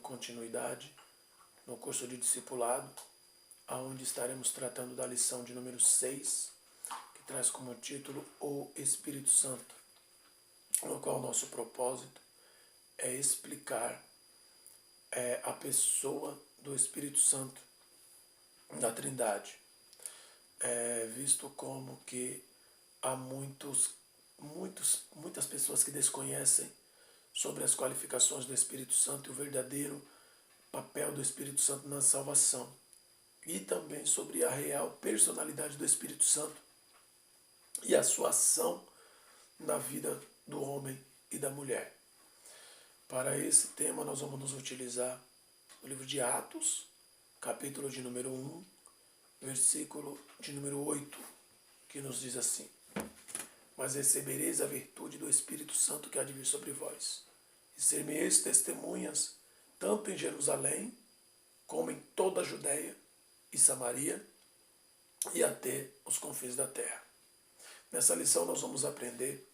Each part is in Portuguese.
Continuidade no curso de discipulado, onde estaremos tratando da lição de número 6, que traz como título O Espírito Santo, no qual o nosso propósito é explicar a pessoa do Espírito Santo da Trindade, visto como que há muitas pessoas que desconhecem sobre as qualificações do Espírito Santo e o verdadeiro papel do Espírito Santo na salvação, e também sobre a real personalidade do Espírito Santo e a sua ação na vida do homem e da mulher. Para esse tema nós vamos nos utilizar o livro de Atos, capítulo de número 1, versículo de número 8, que nos diz assim: Mas recebereis a virtude do Espírito Santo que há de vir sobre vós, e ser-me-eis testemunhas, tanto em Jerusalém, como em toda a Judéia e Samaria, e até os confins da terra. Nessa lição nós vamos aprender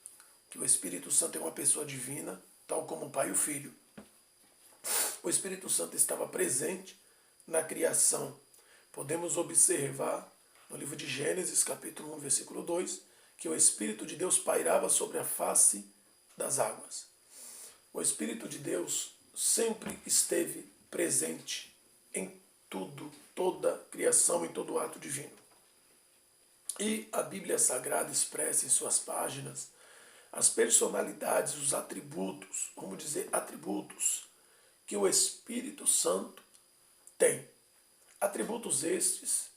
que o Espírito Santo é uma pessoa divina, tal como o Pai e o Filho. O Espírito Santo estava presente na criação. Podemos observar no livro de Gênesis, capítulo 1, versículo 2, que o Espírito de Deus pairava sobre a face das águas. O Espírito de Deus sempre esteve presente em tudo, toda criação, em todo ato divino. E a Bíblia Sagrada expressa em suas páginas as personalidades, os atributos, vamos dizer atributos, que o Espírito Santo tem. Atributos estes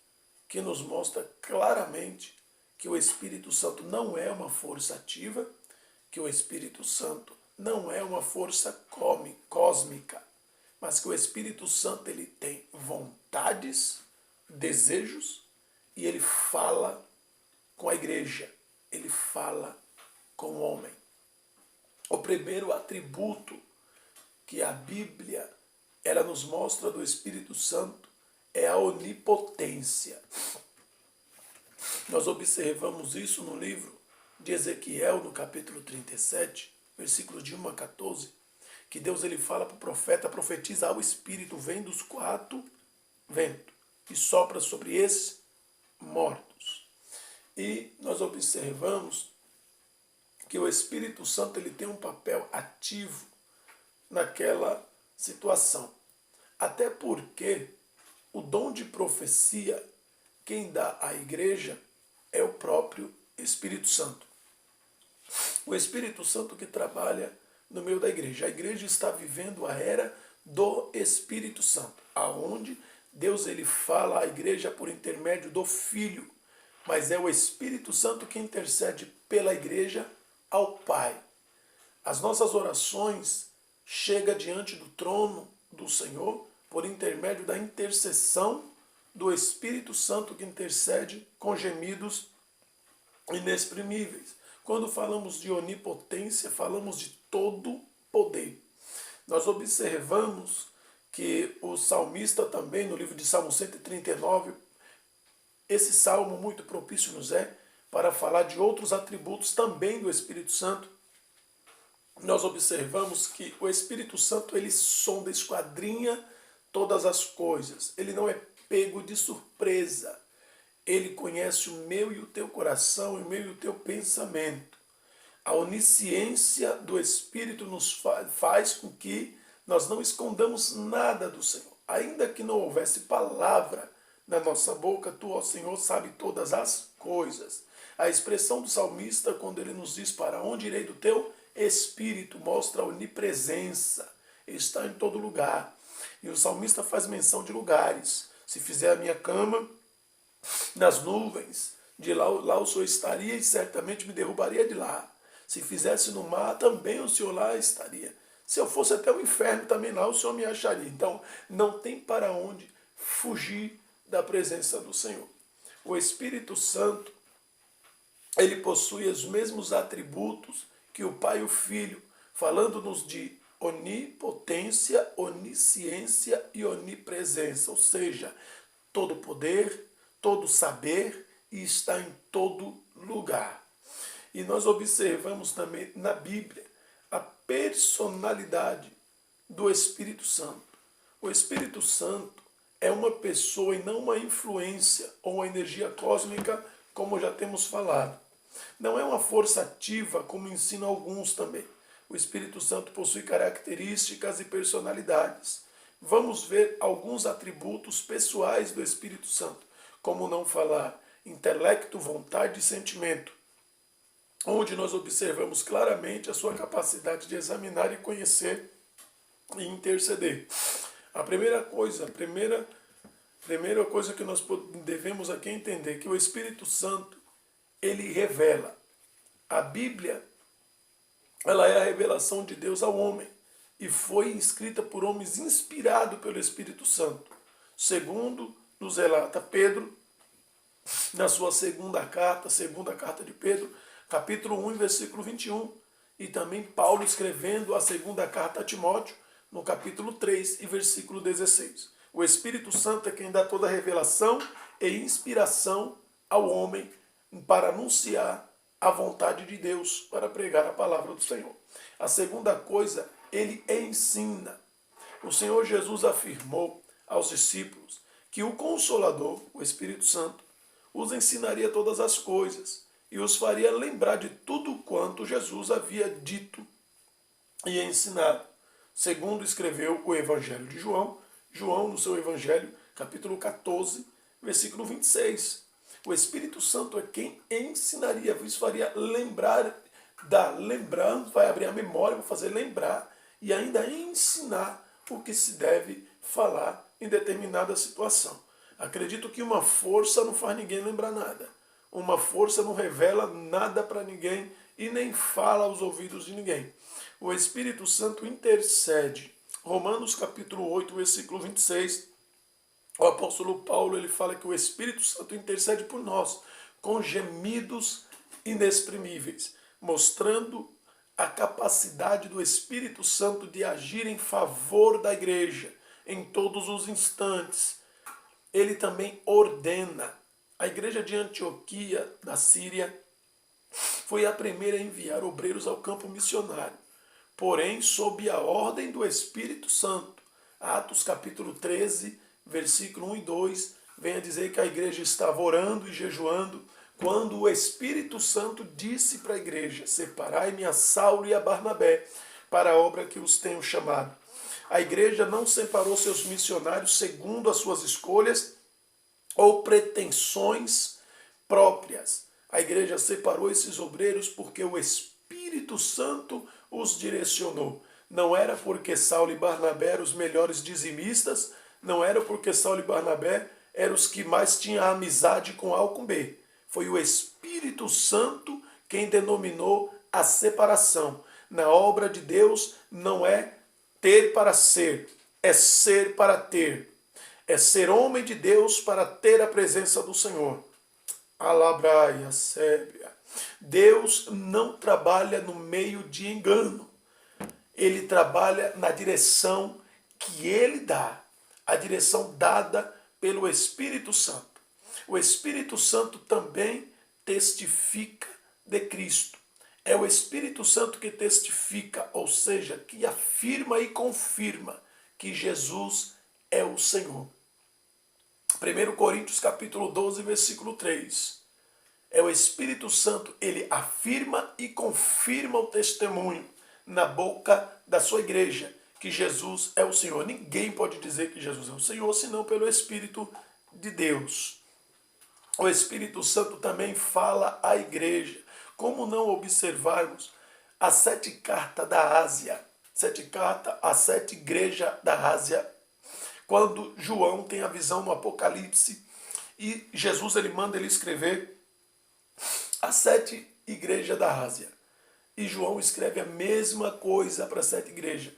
que nos mostram claramente que o Espírito Santo não é uma força ativa, que o Espírito Santo não é uma força cósmica, mas que o Espírito Santo ele tem vontades, desejos, e ele fala com a igreja, ele fala com o homem. O primeiro atributo que a Bíblia ela nos mostra do Espírito Santo é a onipotência. Nós observamos isso no livro de Ezequiel, no capítulo 37, versículos de 1 a 14, que Deus ele fala para o profeta, profetiza ao Espírito, vem dos 4 ventos e sopra sobre esses mortos. E nós observamos que o Espírito Santo ele tem um papel ativo naquela situação. Até porque o dom de profecia, quem dá à igreja é o próprio Espírito Santo. O Espírito Santo que trabalha no meio da igreja. A igreja está vivendo a era do Espírito Santo, aonde Deus ele fala à igreja por intermédio do Filho, mas é o Espírito Santo que intercede pela igreja ao Pai. As nossas orações chegam diante do trono do Senhor por intermédio da intercessão do Espírito Santo que intercede com gemidos inexprimíveis. Quando falamos de onipotência, falamos de todo poder. Nós observamos que o salmista também, no livro de Salmo 139, esse salmo muito propício nos é para falar de outros atributos também do Espírito Santo. Nós observamos que o Espírito Santo, ele sonda, esquadrinha todas as coisas. Ele não é pego de surpresa. Ele conhece o meu e o teu coração, o meu e o teu pensamento. A onisciência do Espírito nos faz com que nós não escondamos nada do Senhor. Ainda que não houvesse palavra na nossa boca, tu, ó Senhor, sabe todas as coisas. A expressão do salmista, quando ele nos diz para onde irei do teu Espírito, mostra a onipresença. Ele está em todo lugar. E o salmista faz menção de lugares. Se fizer a minha cama nas nuvens, de lá o Senhor estaria e certamente me derrubaria de lá. Se fizesse no mar, também o Senhor lá estaria. Se eu fosse até o inferno também lá, o Senhor me acharia. Então, não tem para onde fugir da presença do Senhor. O Espírito Santo, ele possui os mesmos atributos que o Pai e o Filho, falando-nos de onipotência, onisciência e onipresença, ou seja, todo poder, todo saber e está em todo lugar. E nós observamos também na Bíblia a personalidade do Espírito Santo. O Espírito Santo é uma pessoa e não uma influência ou uma energia cósmica, como já temos falado. Não é uma força ativa, como ensinam alguns também. O Espírito Santo possui características e personalidades. Vamos ver alguns atributos pessoais do Espírito Santo, como não falar intelecto, vontade e sentimento, onde nós observamos claramente a sua capacidade de examinar e conhecer e interceder. A primeira coisa que nós devemos aqui entender, que o Espírito Santo, ele revela. A Bíblia, ela é a revelação de Deus ao homem e foi escrita por homens inspirados pelo Espírito Santo. Segundo nos relata Pedro, na sua segunda carta de Pedro, capítulo 1, versículo 21, e também Paulo escrevendo a segunda carta a Timóteo, no capítulo 3 e versículo 16. O Espírito Santo é quem dá toda a revelação e inspiração ao homem para anunciar a vontade de Deus, para pregar a palavra do Senhor. A segunda coisa, ele ensina. O Senhor Jesus afirmou aos discípulos que o Consolador, o Espírito Santo, os ensinaria todas as coisas e os faria lembrar de tudo quanto Jesus havia dito e ensinado. Segundo escreveu o Evangelho de João, João no seu Evangelho, capítulo 14, versículo 26. O Espírito Santo é quem ensinaria, vos faria lembrar, lembrando, vai abrir a memória, vai fazer lembrar e ainda ensinar o que se deve falar em determinada situação. Acredito que uma força não faz ninguém lembrar nada. Uma força não revela nada para ninguém e nem fala aos ouvidos de ninguém. O Espírito Santo intercede. Romanos capítulo 8, versículo 26. O apóstolo Paulo, ele fala que o Espírito Santo intercede por nós com gemidos inexprimíveis, mostrando a capacidade do Espírito Santo de agir em favor da igreja em todos os instantes. Ele também ordena. A igreja de Antioquia, da Síria, foi a primeira a enviar obreiros ao campo missionário, porém sob a ordem do Espírito Santo. Atos capítulo 13, versículo 1 e 2, vem a dizer que a igreja estava orando e jejuando, quando o Espírito Santo disse para a igreja: separai-me a Saulo e a Barnabé para a obra que os tenho chamado. A igreja não separou seus missionários segundo as suas escolhas ou pretensões próprias. A igreja separou esses obreiros porque o Espírito Santo os direcionou. Não era porque Saulo e Barnabé eram os melhores dizimistas, não era porque Saulo e Barnabé eram os que mais tinham amizade com A ou com B. Foi o Espírito Santo quem denominou a separação. Na obra de Deus não é ter para ser, é ser para ter. É ser homem de Deus para ter a presença do Senhor. Alabraia, sébia. Deus não trabalha no meio de engano. Ele trabalha na direção que ele dá. A direção dada pelo Espírito Santo. O Espírito Santo também testifica de Cristo. É o Espírito Santo que testifica, ou seja, que afirma e confirma que Jesus é o Senhor. 1 Coríntios capítulo 12, versículo 3. É o Espírito Santo, ele afirma e confirma o testemunho na boca da sua igreja, que Jesus é o Senhor. Ninguém pode dizer que Jesus é o Senhor, senão pelo Espírito de Deus. O Espírito Santo também fala à igreja. Como não observarmos as 7 cartas da Ásia, 7 cartas, as 7 igrejas da Ásia, quando João tem a visão no Apocalipse e Jesus ele manda ele escrever as 7 igrejas da Ásia. E João escreve a mesma coisa para 7 igrejas.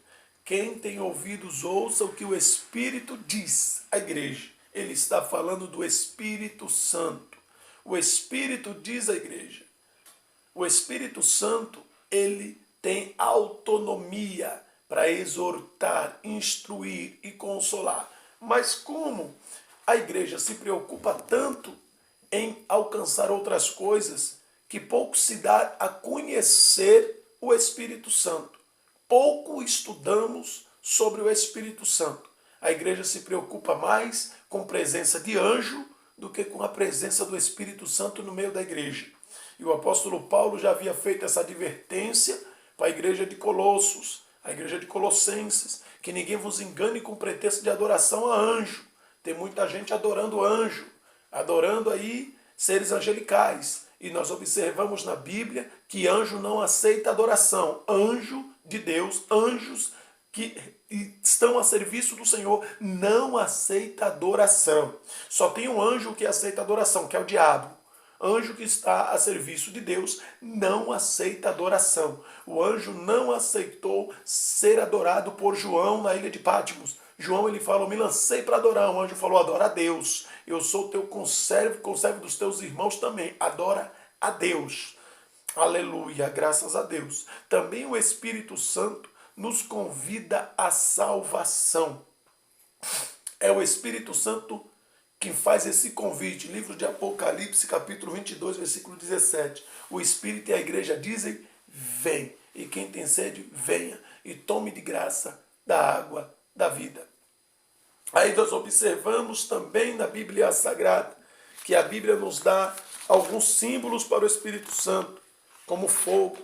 Quem tem ouvidos, ouça o que o Espírito diz à igreja. Ele está falando do Espírito Santo. O Espírito diz à igreja. O Espírito Santo, ele tem autonomia para exortar, instruir e consolar. Mas como a igreja se preocupa tanto em alcançar outras coisas, que pouco se dá a conhecer o Espírito Santo. Pouco estudamos sobre o Espírito Santo. A igreja se preocupa mais com a presença de anjo do que com a presença do Espírito Santo no meio da igreja. E o apóstolo Paulo já havia feito essa advertência para a igreja de Colossos, a igreja de Colossenses, que ninguém vos engane com pretexto de adoração a anjo. Tem muita gente adorando anjo, adorando aí seres angelicais. E nós observamos na Bíblia que anjo não aceita adoração. Anjo de Deus, anjos que estão a serviço do Senhor, não aceita adoração. Só tem um anjo que aceita adoração, que é o diabo. Anjo que está a serviço de Deus não aceita adoração. O anjo não aceitou ser adorado por João na ilha de Patmos. João, ele falou, me lancei para adorar. O anjo falou, adora a Deus. Eu sou teu conservo dos teus irmãos também. Adora a Deus. Aleluia, graças a Deus. Também o Espírito Santo nos convida à salvação. É o Espírito Santo quem faz esse convite. Livro de Apocalipse, capítulo 22, versículo 17. O Espírito e a igreja dizem, vem. E quem tem sede, venha e tome de graça da água da vida. Aí nós observamos também na Bíblia Sagrada que a Bíblia nos dá alguns símbolos para o Espírito Santo, como fogo,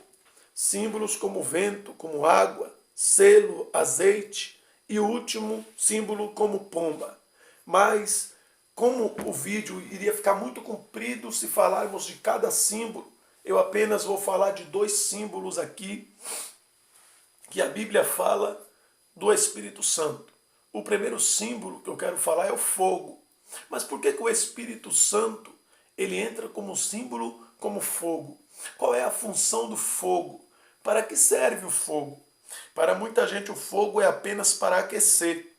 símbolos como vento, como água, selo, azeite e o último símbolo como pomba. Mas como o vídeo iria ficar muito comprido se falarmos de cada símbolo, eu apenas vou falar de 2 símbolos aqui que a Bíblia fala do Espírito Santo. O primeiro símbolo que eu quero falar é o fogo. Mas por que o Espírito Santo ele entra como símbolo, como fogo? Qual é a função do fogo? Para que serve o fogo? Para muita gente o fogo é apenas para aquecer.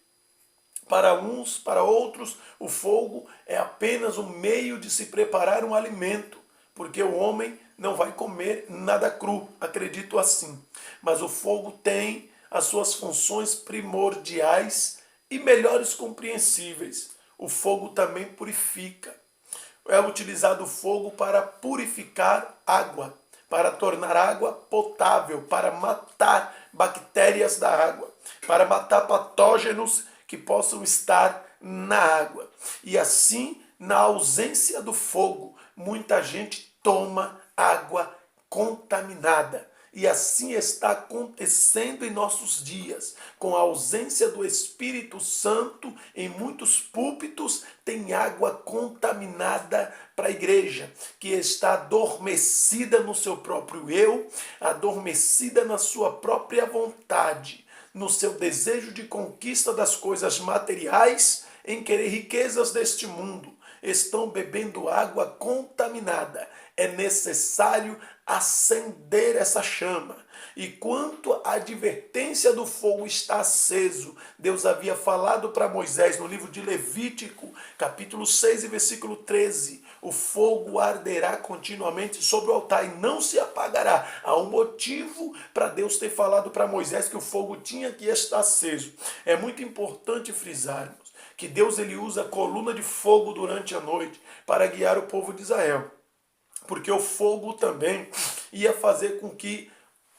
Para uns, para outros, o fogo é apenas um meio de se preparar um alimento, porque o homem não vai comer nada cru, acredito assim. Mas o fogo tem as suas funções primordiais e melhores compreensíveis. O fogo também purifica. É utilizado o fogo para purificar água, para tornar água potável, para matar bactérias da água, para matar patógenos que possam estar na água. E assim, na ausência do fogo, muita gente toma água contaminada. E assim está acontecendo em nossos dias. Com a ausência do Espírito Santo, em muitos púlpitos tem água contaminada para a igreja, que está adormecida no seu próprio eu, adormecida na sua própria vontade, no seu desejo de conquista das coisas materiais, em querer riquezas deste mundo. Estão bebendo água contaminada. É necessário acender essa chama. E quanto à advertência do fogo está aceso, Deus havia falado para Moisés no livro de Levítico, capítulo 6 e versículo 13, o fogo arderá continuamente sobre o altar e não se apagará. Há um motivo para Deus ter falado para Moisés que o fogo tinha que estar aceso. É muito importante frisarmos que Deus ele usa a coluna de fogo durante a noite para guiar o povo de Israel. Porque o fogo também ia fazer com que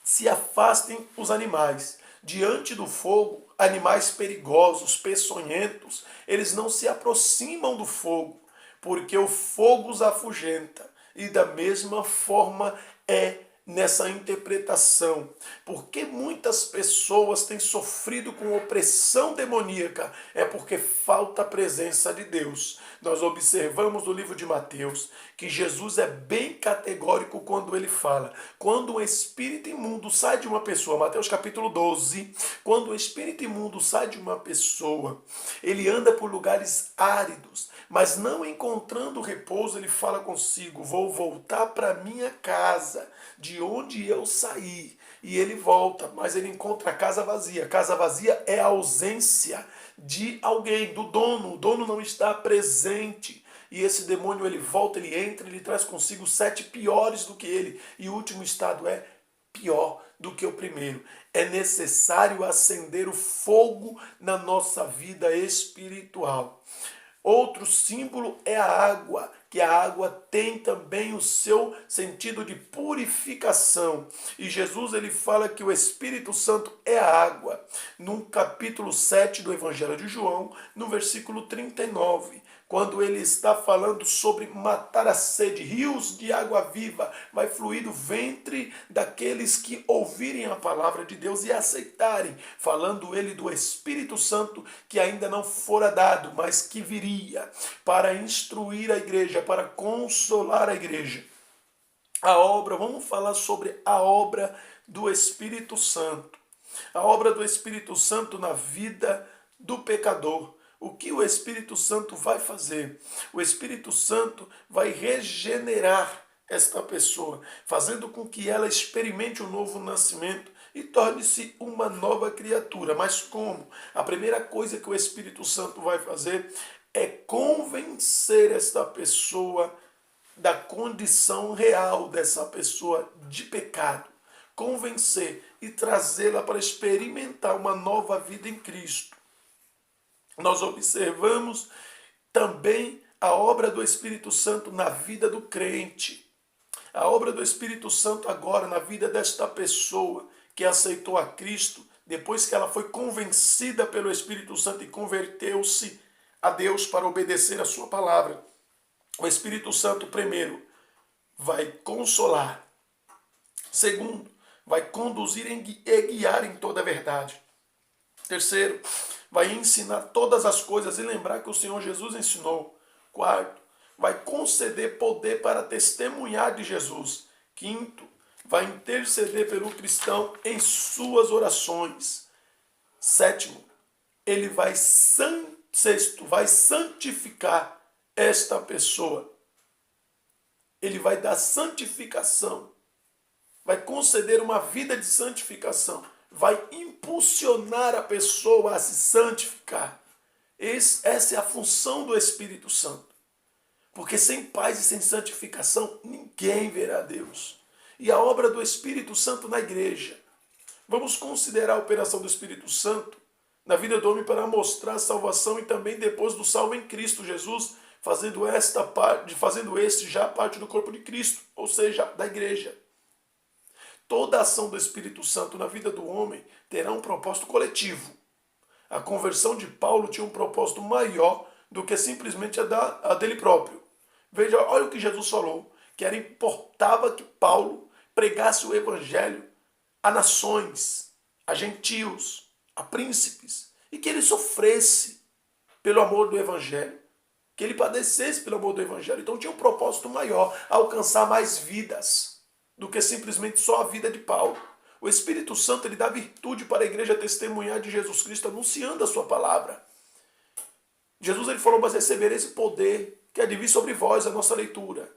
se afastem os animais. Diante do fogo, animais perigosos, peçonhentos, eles não se aproximam do fogo, porque o fogo os afugenta. E da mesma forma é nessa interpretação. Porque muitas pessoas têm sofrido com opressão demoníaca? É porque falta a presença de Deus. Nós observamos no livro de Mateus que Jesus é bem categórico quando ele fala. Quando um espírito imundo sai de uma pessoa, Mateus capítulo 12, quando o espírito imundo sai de uma pessoa, ele anda por lugares áridos, mas não encontrando repouso, ele fala consigo, vou voltar para minha casa, de de onde eu saí. E ele volta, mas ele encontra a casa vazia. Casa vazia é a ausência de alguém, do dono. O dono não está presente. E esse demônio, ele volta, ele entra, ele traz consigo 7 piores do que ele. E o último estado é pior do que o primeiro. É necessário acender o fogo na nossa vida espiritual. Outro símbolo é a água, que a água tem também o seu sentido de purificação. E Jesus ele fala que o Espírito Santo é a água, no capítulo 7 do Evangelho de João, no versículo 39. Quando ele está falando sobre matar a sede, rios de água viva vai fluir do ventre daqueles que ouvirem a palavra de Deus e aceitarem, falando ele do Espírito Santo que ainda não fora dado, mas que viria para instruir a igreja, para consolar a igreja. A obra, vamos falar sobre a obra do Espírito Santo. A obra do Espírito Santo na vida do pecador. O que o Espírito Santo vai fazer? O Espírito Santo vai regenerar esta pessoa, fazendo com que ela experimente um novo nascimento e torne-se uma nova criatura. Mas como? A primeira coisa que o Espírito Santo vai fazer é convencer esta pessoa da condição real dessa pessoa de pecado. Convencer e trazê-la para experimentar uma nova vida em Cristo. Nós observamos também a obra do Espírito Santo na vida do crente. A obra do Espírito Santo agora na vida desta pessoa que aceitou a Cristo, depois que ela foi convencida pelo Espírito Santo e converteu-se a Deus para obedecer a sua palavra. O Espírito Santo, primeiro, vai consolar. Segundo, vai conduzir e guiar em toda a verdade. Terceiro, vai ensinar todas as coisas e lembrar que o Senhor Jesus ensinou. Quarto, vai conceder poder para testemunhar de Jesus. Quinto, vai interceder pelo cristão em suas orações. Sétimo, ele vai santificar esta pessoa. Ele vai dar santificação. Vai conceder uma vida de santificação. Vai impulsionar a pessoa a se santificar. Essa é a função do Espírito Santo. Porque sem paz e sem santificação, ninguém verá Deus. E a obra do Espírito Santo na igreja. Vamos considerar a operação do Espírito Santo na vida do homem para mostrar a salvação e também depois do salvo em Cristo Jesus, fazendo este já parte do corpo de Cristo, ou seja, da igreja. Toda a ação do Espírito Santo na vida do homem terá um propósito coletivo. A conversão de Paulo tinha um propósito maior do que simplesmente a dele próprio. Veja, olha o que Jesus falou, que importava que Paulo pregasse o evangelho a nações, a gentios, a príncipes, e que ele sofresse pelo amor do evangelho, que ele padecesse pelo amor do evangelho. Então tinha um propósito maior, alcançar mais vidas do que simplesmente só a vida de Paulo. O Espírito Santo ele dá virtude para a igreja testemunhar de Jesus Cristo, anunciando a sua palavra. Jesus ele falou, mas recebereis esse poder que há de vir sobre vós, a nossa leitura.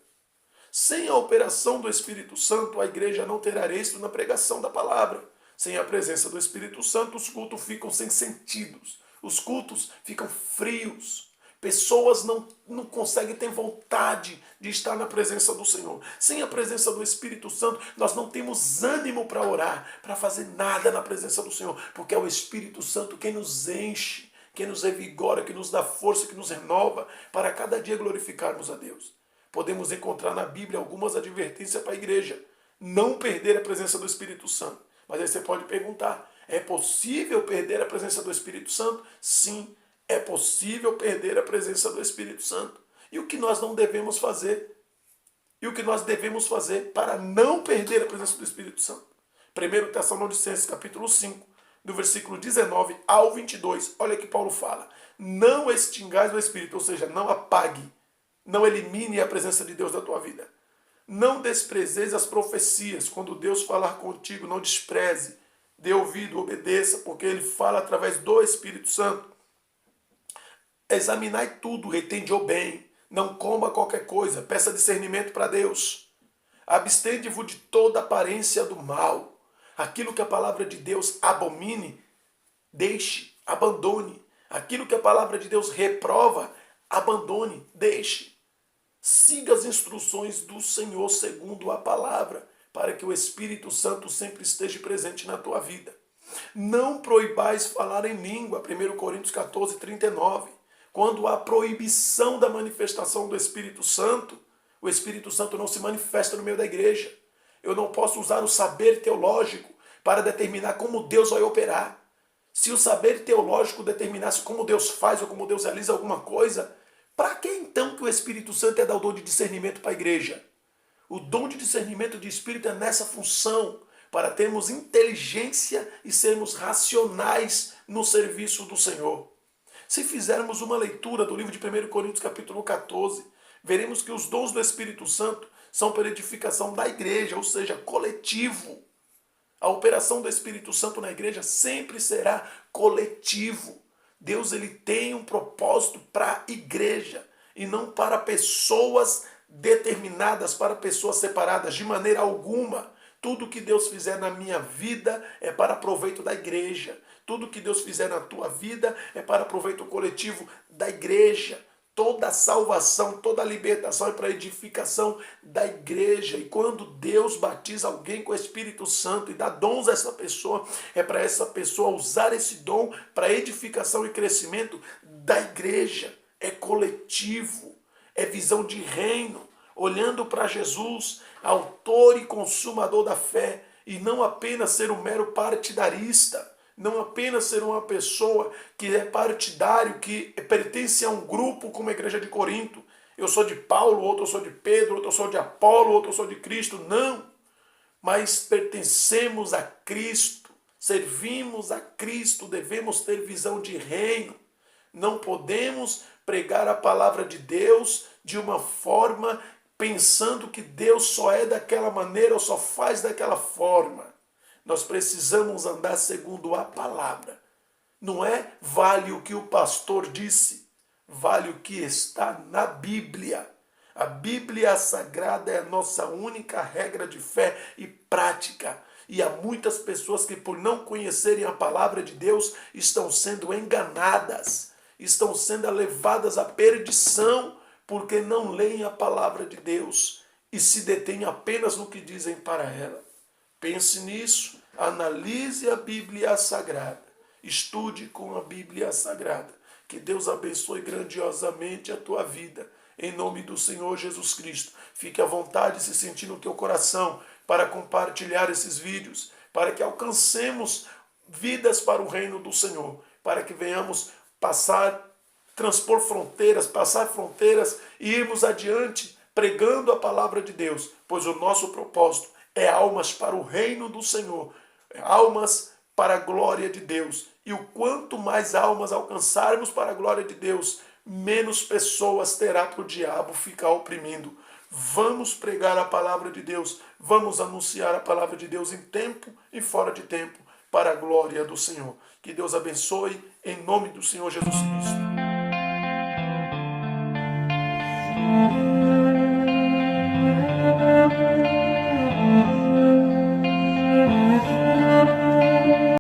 Sem a operação do Espírito Santo, a igreja não terá êxito na pregação da palavra. Sem a presença do Espírito Santo, os cultos ficam sem sentidos. Os cultos ficam frios. Pessoas não conseguem ter vontade de estar na presença do Senhor. Sem a presença do Espírito Santo, nós não temos ânimo para orar, para fazer nada na presença do Senhor, porque é o Espírito Santo quem nos enche, quem nos revigora, que nos dá força, que nos renova, para cada dia glorificarmos a Deus. Podemos encontrar na Bíblia algumas advertências para a igreja. Não perder a presença do Espírito Santo. Mas aí você pode perguntar, é possível perder a presença do Espírito Santo? Sim. É possível perder a presença do Espírito Santo. E o que nós não devemos fazer? E o que nós devemos fazer para não perder a presença do Espírito Santo? 1 Tessalonicenses capítulo 5, do versículo 19 ao 22. Olha que Paulo fala. Não extingais o Espírito, ou seja, não apague, não elimine a presença de Deus da tua vida. Não desprezeis as profecias. Quando Deus falar contigo, não despreze. Dê ouvido, obedeça, porque Ele fala através do Espírito Santo. Examinai tudo, retende o bem, não coma qualquer coisa, peça discernimento para Deus. Abstende-vos de toda aparência do mal. Aquilo que a palavra de Deus abomine, deixe, abandone. Aquilo que a palavra de Deus reprova, abandone, deixe. Siga as instruções do Senhor segundo a palavra, para que o Espírito Santo sempre esteja presente na tua vida. Não proibais falar em língua, 1 Coríntios 14, 39. Quando há proibição da manifestação do Espírito Santo, o Espírito Santo não se manifesta no meio da igreja. Eu não posso usar o saber teológico para determinar como Deus vai operar. Se o saber teológico determinasse como Deus faz ou como Deus realiza alguma coisa, para que então que o Espírito Santo é dar o dom de discernimento para a igreja? O dom de discernimento de Espírito é nessa função, para termos inteligência e sermos racionais no serviço do Senhor. Se fizermos uma leitura do livro de 1 Coríntios capítulo 14, veremos que os dons do Espírito Santo são para edificação da igreja, ou seja, coletivo. A operação do Espírito Santo na igreja sempre será coletivo. Deus ele tem um propósito para a igreja e não para pessoas determinadas, para pessoas separadas, de maneira alguma. Tudo que Deus fizer na minha vida é para proveito da igreja. Tudo que Deus fizer na tua vida é para proveito coletivo da igreja. Toda salvação, toda libertação é para edificação da igreja. E quando Deus batiza alguém com o Espírito Santo e dá dons a essa pessoa, é para essa pessoa usar esse dom para edificação e crescimento da igreja. É coletivo, é visão de reino, olhando para Jesus, autor e consumador da fé, e não apenas ser um mero partidarista. Não apenas ser uma pessoa que é partidário, que pertence a um grupo como a igreja de Corinto. Eu sou de Paulo, outro eu sou de Pedro, outro eu sou de Apolo, outro eu sou de Cristo. Não! Mas pertencemos a Cristo, servimos a Cristo, devemos ter visão de reino. Não podemos pregar a palavra de Deus de uma forma pensando que Deus só é daquela maneira ou só faz daquela forma. Nós precisamos andar segundo a palavra. Não é vale o que o pastor disse, vale o que está na Bíblia. A Bíblia Sagrada é a nossa única regra de fé e prática. E há muitas pessoas que, por não conhecerem a palavra de Deus, estão sendo enganadas, estão sendo levadas à perdição, porque não leem a palavra de Deus e se detêm apenas no que dizem para ela. Pense nisso, analise a Bíblia Sagrada, estude com a Bíblia Sagrada. Que Deus abençoe grandiosamente a tua vida, em nome do Senhor Jesus Cristo. Fique à vontade, se sentir no teu coração, para compartilhar esses vídeos, para que alcancemos vidas para o reino do Senhor, para que venhamos transpor fronteiras, passar fronteiras e irmos adiante pregando a palavra de Deus, pois o nosso propósito é almas para o reino do Senhor, almas para a glória de Deus. E o quanto mais almas alcançarmos para a glória de Deus, menos pessoas terá para o diabo ficar oprimindo. Vamos pregar a palavra de Deus, vamos anunciar a palavra de Deus em tempo e fora de tempo, para a glória do Senhor. Que Deus abençoe, em nome do Senhor Jesus Cristo.